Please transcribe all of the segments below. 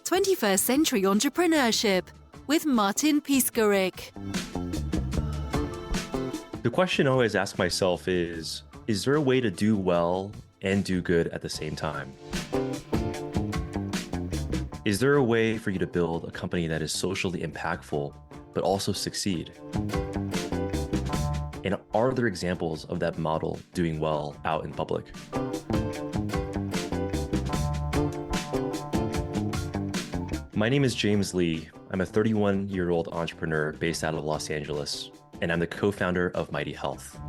21st Century Entrepreneurship with Martin Piskarik. The question I always ask myself is there a way to do well and do good at the same time? Is there a way for you to build a company that is socially impactful, but also succeed? And are there examples of that model doing well out in public? My name is James Lee. I'm a 31-year-old entrepreneur based out of Los Angeles, and I'm the co-founder of Mighty Health.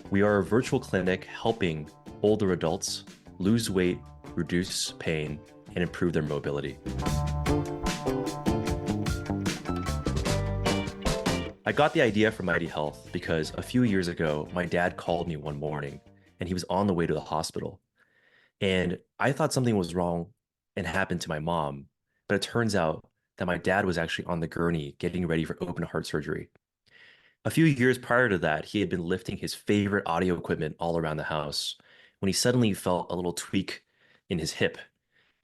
We are a virtual clinic helping older adults lose weight, reduce pain, and improve their mobility. I got the idea for Mighty Health because a few years ago, my dad called me one morning and he was on the way to the hospital. And I thought something was wrong and happened to my mom, but it turns out that my dad was actually on the gurney getting ready for open heart surgery. A few years prior to that, he had been lifting his favorite audio equipment all around the house when he suddenly felt a little tweak in his hip.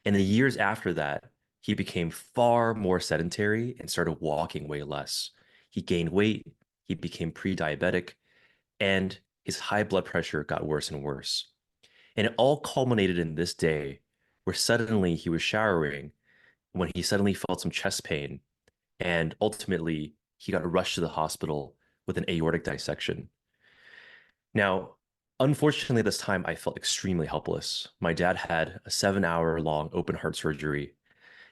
And the years after that, he became far more sedentary and started walking way less. He gained weight, he became pre-diabetic, and his high blood pressure got worse and worse. And it all culminated in this day where suddenly he was showering when he suddenly felt some chest pain, and ultimately he got rushed to the hospital with an aortic dissection. Now, unfortunately, at this time, I felt extremely helpless. My dad had a 7-hour-long open heart surgery,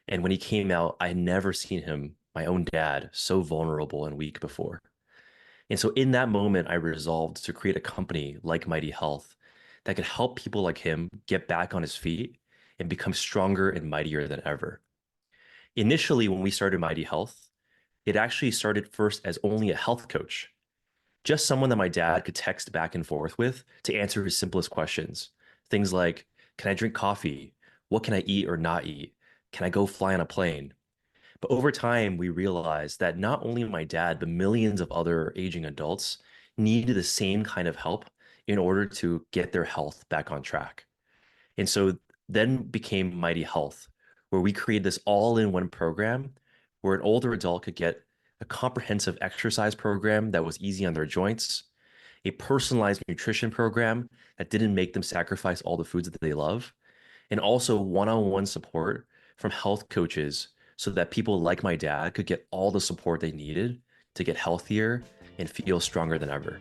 and when he came out, I had never seen him, my own dad, so vulnerable and weak before. And so in that moment, I resolved to create a company like Mighty Health that could help people like him get back on his feet and become stronger and mightier than ever. Initially, when we started Mighty Health, it actually started first as only a health coach, just someone that my dad could text back and forth with to answer his simplest questions. Things like, can I drink coffee? What can I eat or not eat? Can I go fly on a plane? But over time, we realized that not only my dad, but millions of other aging adults needed the same kind of help in order to get their health back on track. And so then became Mighty Health, where we created this all-in-one program where an older adult could get a comprehensive exercise program that was easy on their joints, a personalized nutrition program that didn't make them sacrifice all the foods that they love, and also one-on-one support from health coaches so that people like my dad could get all the support they needed to get healthier and feel stronger than ever.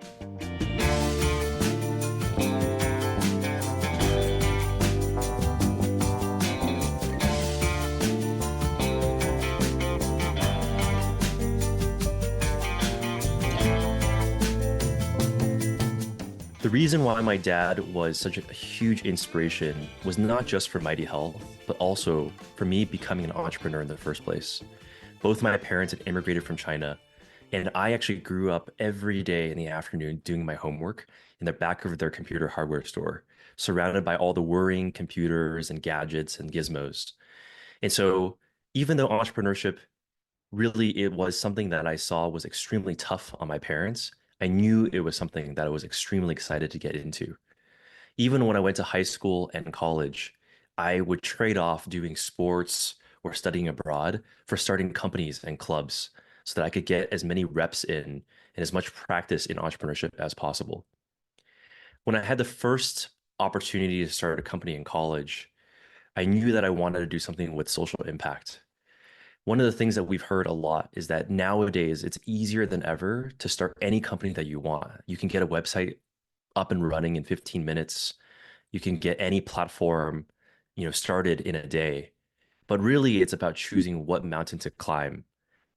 The reason why my dad was such a huge inspiration was not just for Mighty Health, but also for me becoming an entrepreneur in the first place. Both my parents had immigrated from China, and I actually grew up every day in the afternoon doing my homework in the back of their computer hardware store, surrounded by all the whirring computers and gadgets and gizmos. And so even though entrepreneurship really, it was something that I saw was extremely tough on my parents, I knew it was something that I was extremely excited to get into. Even when I went to high school and college, I would trade off doing sports or studying abroad for starting companies and clubs so that I could get as many reps in and as much practice in entrepreneurship as possible. When I had the first opportunity to start a company in college, I knew that I wanted to do something with social impact. One of the things that we've heard a lot is that nowadays it's easier than ever to start any company that you want. You can get a website up and running in 15 minutes. You can get any platform, started in a day. But really it's about choosing what mountain to climb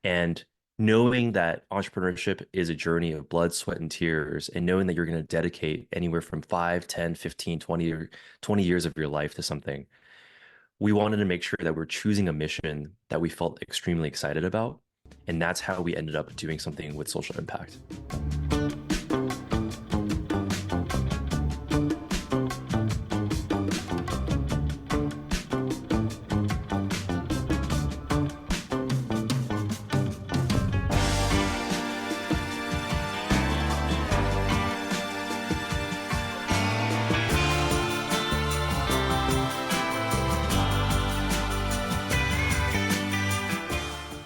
and knowing that entrepreneurship is a journey of blood, sweat, and tears, and knowing that you're going to dedicate anywhere from 5, 10, 15, 20, or 20 years of your life to something. We wanted to make sure that we're choosing a mission that we felt extremely excited about. And that's how we ended up doing something with social impact.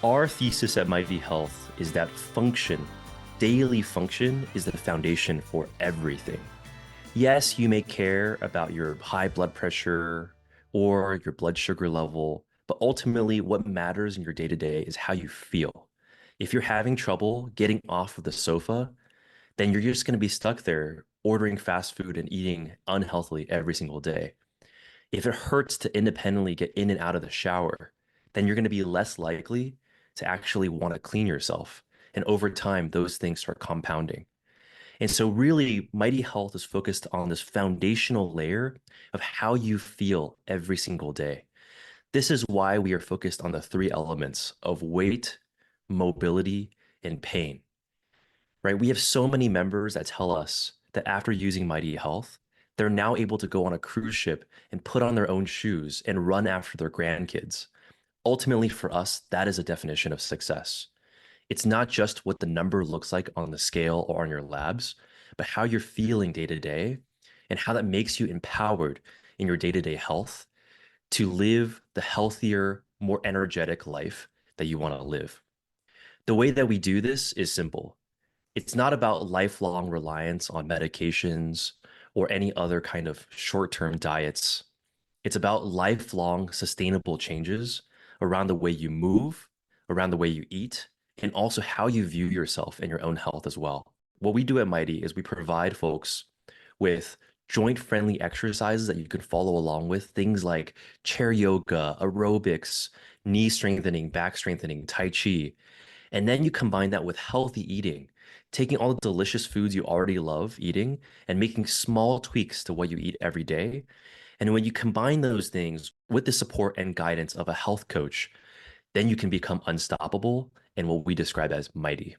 Our thesis at Mighty Health is that function, daily function, is the foundation for everything. Yes, you may care about your high blood pressure or your blood sugar level, but ultimately, what matters in your day to day is how you feel. If you're having trouble getting off of the sofa, then you're just going to be stuck there ordering fast food and eating unhealthily every single day. If it hurts to independently get in and out of the shower, then you're going to be less likely to actually want to clean yourself. And over time, those things start compounding. And so, really, Mighty Health is focused on this foundational layer of how you feel every single day. This is why we are focused on the three elements of weight, mobility, and pain, right? We have so many members that tell us that after using Mighty Health, they're now able to go on a cruise ship and put on their own shoes and run after their grandkids. Ultimately, for us, that is a definition of success. It's not just what the number looks like on the scale or on your labs, but how you're feeling day to day and how that makes you empowered in your day to day health to live the healthier, more energetic life that you want to live. The way that we do this is simple. It's not about lifelong reliance on medications or any other kind of short term diets. It's about lifelong sustainable changes around the way you move, around the way you eat, and also how you view yourself and your own health as well. What we do at Mighty is we provide folks with joint friendly exercises that you can follow along with, things like chair yoga, aerobics, knee strengthening, back strengthening, Tai Chi. And then you combine that with healthy eating, taking all the delicious foods you already love eating and making small tweaks to what you eat every day. And when you combine those things with the support and guidance of a health coach, then you can become unstoppable and what we describe as mighty.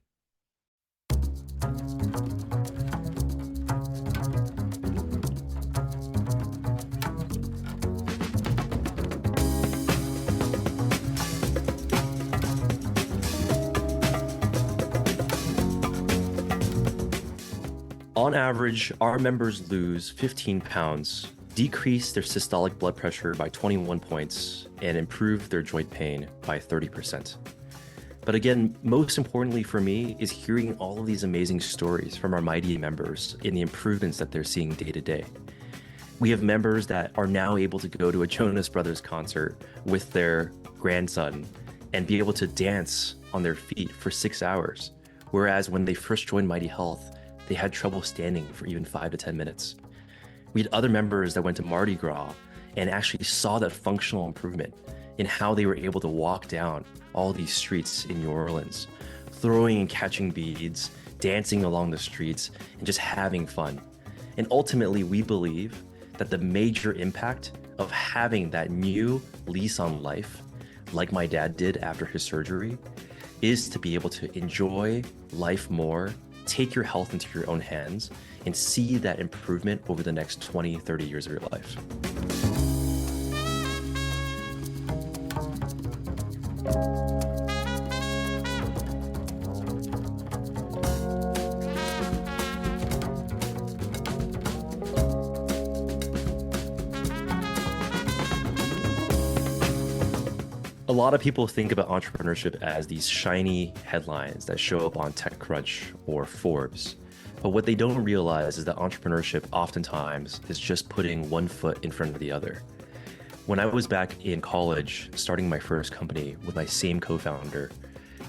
On average, our members lose 15 pounds, decrease their systolic blood pressure by 21 points, and improve their joint pain by 30%. But again, most importantly for me is hearing all of these amazing stories from our Mighty members in the improvements that they're seeing day to day. We have members that are now able to go to a Jonas Brothers concert with their grandson and be able to dance on their feet for 6 hours. Whereas when they first joined Mighty Health, they had trouble standing for even 5 to 10 minutes. We had other members that went to Mardi Gras and actually saw that functional improvement in how they were able to walk down all these streets in New Orleans, throwing and catching beads, dancing along the streets, and just having fun. And ultimately, we believe that the major impact of having that new lease on life, like my dad did after his surgery, is to be able to enjoy life more, take your health into your own hands, and see that improvement over the next 20, 30 years of your life. A lot of people think about entrepreneurship as these shiny headlines that show up on TechCrunch or Forbes. But what they don't realize is that entrepreneurship oftentimes is just putting one foot in front of the other. When I was back in college, starting my first company with my same co-founder,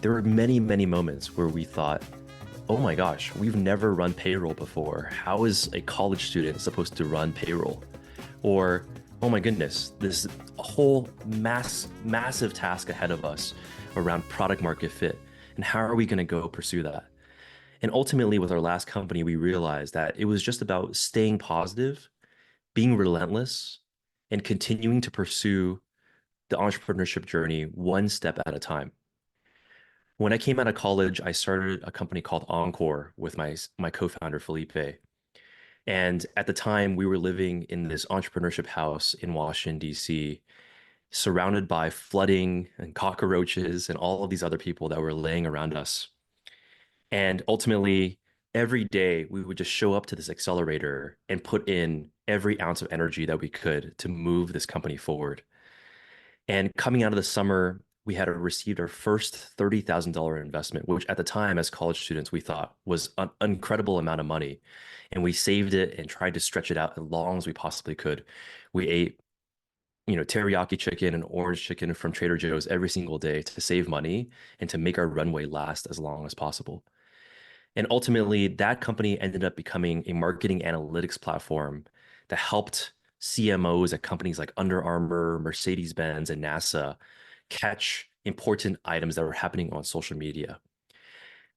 there were many, many moments where we thought, oh my gosh, we've never run payroll before. How is a college student supposed to run payroll? Or, oh my goodness, this whole massive task ahead of us around product market fit. And how are we going to go pursue that? And ultimately, with our last company, we realized that it was just about staying positive, being relentless, and continuing to pursue the entrepreneurship journey one step at a time. When I came out of college, I started a company called Encore with my co-founder Felipe. And at the time, we were living in this entrepreneurship house in Washington, D.C., surrounded by flooding and cockroaches and all of these other people that were laying around us. And ultimately, every day we would just show up to this accelerator and put in every ounce of energy that we could to move this company forward. And coming out of the summer, we had received our first $30,000 investment, which at the time, as college students, we thought was an incredible amount of money. And we saved it and tried to stretch it out as long as we possibly could. We ate, teriyaki chicken and orange chicken from Trader Joe's every single day to save money and to make our runway last as long as possible. And ultimately, that company ended up becoming a marketing analytics platform that helped CMOs at companies like Under Armour, Mercedes-Benz, and NASA catch important items that were happening on social media.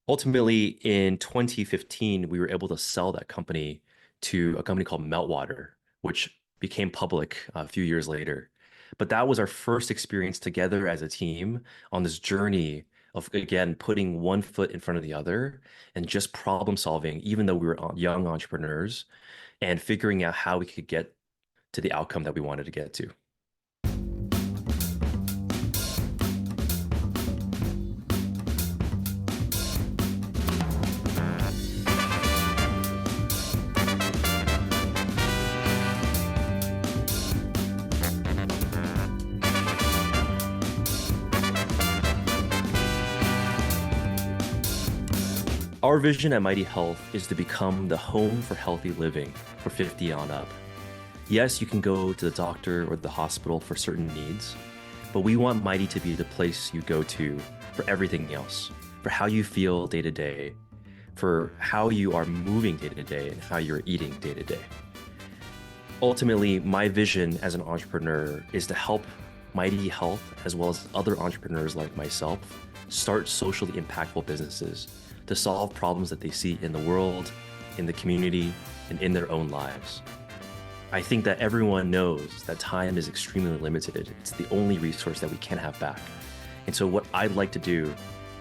Ultimately, in 2015, we were able to sell that company to a company called Meltwater, which became public a few years later. But that was our first experience together as a team on this journey of, again, putting one foot in front of the other and just problem solving, even though we were young entrepreneurs, and figuring out how we could get to the outcome that we wanted to get to. Our vision at Mighty Health is to become the home for healthy living for 50 on up. Yes, you can go to the doctor or the hospital for certain needs, but we want Mighty to be the place you go to for everything else, for how you feel day to day, for how you are moving day to day, and how you're eating day to day. Ultimately, my vision as an entrepreneur is to help Mighty Health, as well as other entrepreneurs like myself, start socially impactful businesses to solve problems that they see in the world, in the community, and in their own lives. I think that everyone knows that time is extremely limited. It's the only resource that we can have back. And so what I'd like to do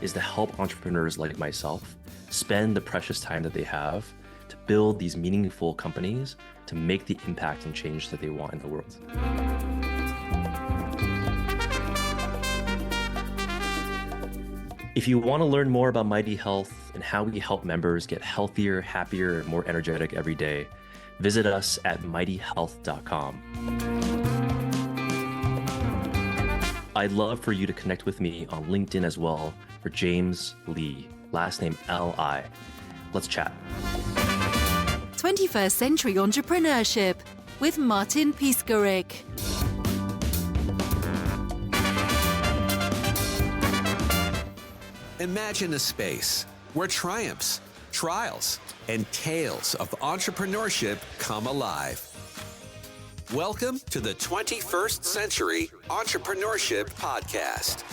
is to help entrepreneurs like myself spend the precious time that they have to build these meaningful companies to make the impact and change that they want in the world. If you want to learn more about Mighty Health and how we help members get healthier, happier, and more energetic every day, visit us at mightyhealth.com. I'd love for you to connect with me on LinkedIn as well for James Lee, last name L.I. Let's chat. 21st Century Entrepreneurship with Martin Piskarik. Imagine a space where triumphs, trials, and tales of entrepreneurship come alive. Welcome to the 21st Century Entrepreneurship Podcast,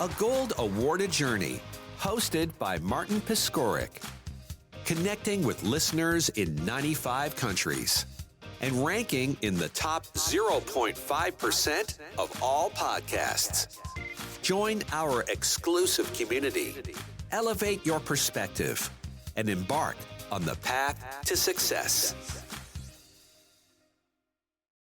a gold awarded journey hosted by Martin Piskarik, connecting with listeners in 95 countries and ranking in the top 0.5% of all podcasts. Join our exclusive community, elevate your perspective, and embark on the path to success.